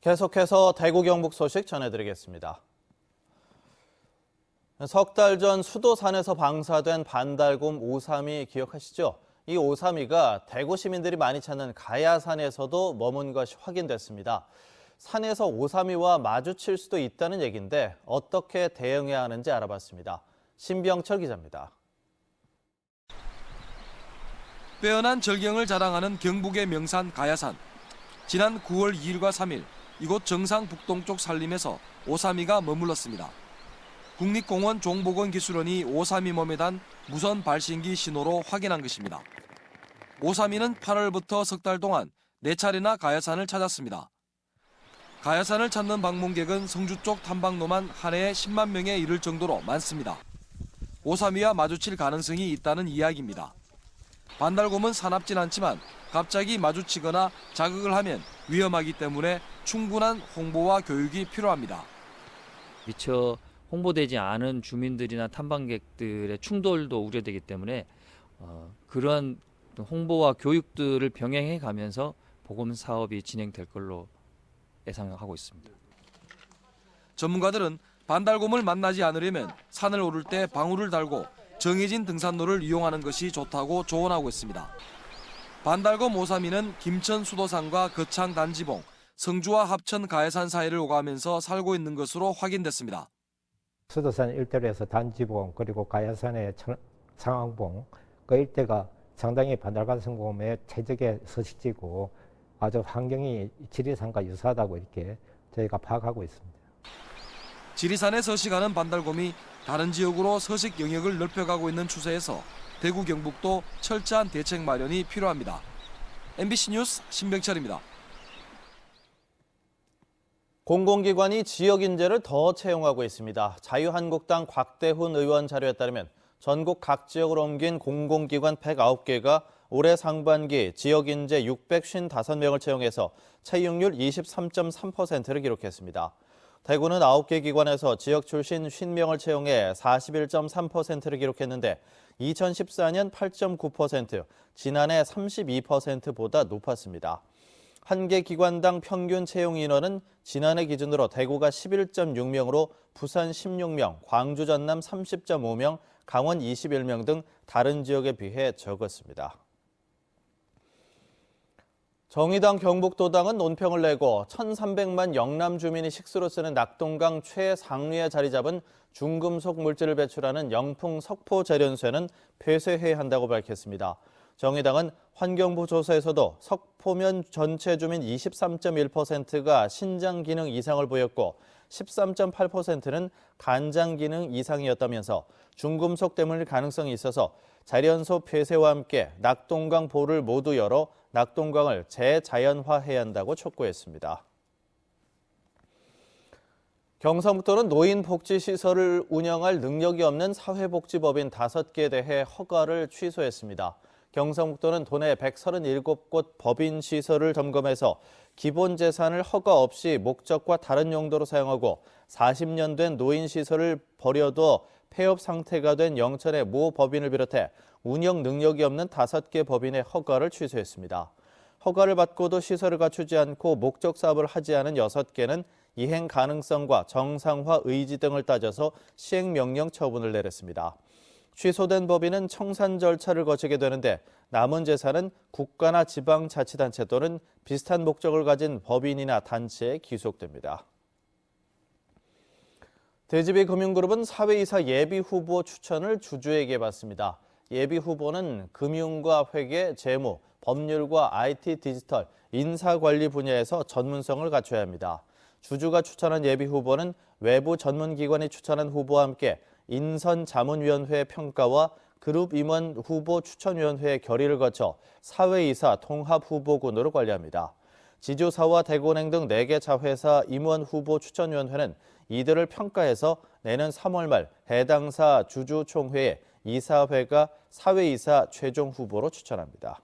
계속해서 대구 경북 소식 전해드리겠습니다. 석 달 전 수도산에서 방사된 반달곰 오삼이 기억하시죠? 이 오삼이가 대구 시민들이 많이 찾는 가야산에서도 머문 것이 확인됐습니다. 산에서 오삼이와 마주칠 수도 있다는 얘기인데 어떻게 대응해야 하는지 알아봤습니다. 신병철 기자입니다. 빼어난 절경을 자랑하는 경북의 명산 가야산. 지난 9월 2일과 3일 이곳 정상 북동쪽 산림에서 오삼이가 머물렀습니다. 국립공원 종복원 기술원이 오삼이 몸에 단 무선 발신기 신호로 확인한 것입니다. 오삼이는 8월부터 석 달 동안 4차례나 가야산을 찾았습니다. 가야산을 찾는 방문객은 성주 쪽 탐방로만 한 해에 10만 명에 이를 정도로 많습니다. 오삼이와 마주칠 가능성이 있다는 이야기입니다. 반달곰은 사납진 않지만 갑자기 마주치거나 자극을 하면 위험하기 때문에 충분한 홍보와 교육이 필요합니다. 미처 홍보되지 않은 주민들이나 탐방객들의 충돌도 우려되기 때문에 그런 홍보와 교육들을 병행해 가면서 보건 사업이 진행될 걸로 예상하고 있습니다. 전문가들은 반달곰을 만나지 않으려면 산을 오를 때 방울을 달고 정해진 등산로를 이용하는 것이 좋다고 조언하고 있습니다. 반달곰 오삼이는 김천 수도산과 거창 단지봉, 성주와 합천 가야산 사이를 오가면서 살고 있는 것으로 확인됐습니다. 수도산 일대로에서 단지봉 그리고 가야산의 상황봉 그 일대가 상당히 반달곰 성곰의 최적의 서식지고 아주 환경이 지리산과 유사하다고 이렇게 저희가 파악하고 있습니다. 지리산에 서식하는 반달곰이 다른 지역으로 서식 영역을 넓혀가고 있는 추세에서 대구 경북도 철저한 대책 마련이 필요합니다. MBC 뉴스 신병철입니다. 공공기관이 지역 인재를 더 채용하고 있습니다. 자유한국당 곽대훈 의원 자료에 따르면 전국 각 지역으로 옮긴 공공기관 109개가 올해 상반기 지역 인재 655명을 채용해서 채용률 23.3%를 기록했습니다. 대구는 9개 기관에서 지역 출신 50명을 채용해 41.3%를 기록했는데 2014년 8.9%, 지난해 32%보다 높았습니다. 한 개 기관당 평균 채용 인원은 지난해 기준으로 대구가 11.6명으로 부산 16명, 광주 전남 30.5명, 강원 21명 등 다른 지역에 비해 적었습니다. 정의당 경북도당은 논평을 내고 1,300만 영남 주민이 식수로 쓰는 낙동강 최상류에 자리 잡은 중금속 물질을 배출하는 영풍 석포 재련소는 폐쇄해야 한다고 밝혔습니다. 정의당은 환경부 조사에서도 석포면 전체 주민 23.1%가 신장 기능 이상을 보였고 13.8%는 간장 기능 이상이었다면서 중금속 때문일 가능성이 있어서 재련소 폐쇄와 함께 낙동강 보를 모두 열어 낙동강을 재자연화해야 한다고 촉구했습니다. 경상북도는 노인복지시설을 운영할 능력이 없는 사회복지법인 5개에 대해 허가를 취소했습니다. 경상북도는 도내 137곳 법인 시설을 점검해서 기본 재산을 허가 없이 목적과 다른 용도로 사용하고 40년 된 노인 시설을 버려둬 폐업 상태가 된 영천의 모 법인을 비롯해 운영 능력이 없는 5개 법인의 허가를 취소했습니다. 허가를 받고도 시설을 갖추지 않고 목적 사업을 하지 않은 6개는 이행 가능성과 정상화 의지 등을 따져서 시행명령 처분을 내렸습니다. 취소된 법인은 청산 절차를 거치게 되는데 남은 재산은 국가나 지방자치단체 또는 비슷한 목적을 가진 법인이나 단체에 귀속됩니다. 대지비 금융그룹은 사회이사 예비후보 추천을 주주에게 받습니다. 예비후보는 금융과 회계, 재무, 법률과 IT, 디지털, 인사관리 분야에서 전문성을 갖춰야 합니다. 주주가 추천한 예비후보는 외부 전문기관이 추천한 후보와 함께 인선자문위원회 평가와 그룹 임원 후보 추천위원회 결의를 거쳐 사회이사 통합후보군으로 관리합니다. 지주사와 대구은행 등 4개 자회사 임원 후보 추천위원회는 이들을 평가해서 내년 3월 말 해당사 주주총회에 이사회가 사회이사 최종 후보로 추천합니다.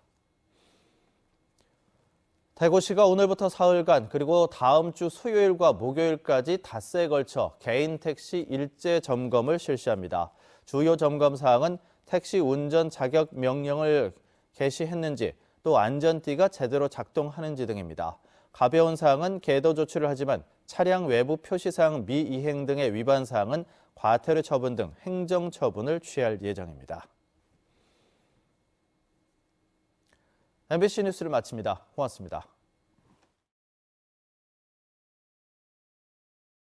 대구시가 오늘부터 사흘간 그리고 다음 주 수요일과 목요일까지 닷새에 걸쳐 개인 택시 일제 점검을 실시합니다. 주요 점검 사항은 택시 운전 자격 명령을 개시했는지 또 안전띠가 제대로 작동하는지 등입니다. 가벼운 사항은 계도 조치를 하지만 차량 외부 표시사항 미이행 등의 위반 사항은 과태료 처분 등 행정 처분을 취할 예정입니다. MBC 뉴스를 마칩니다. 고맙습니다.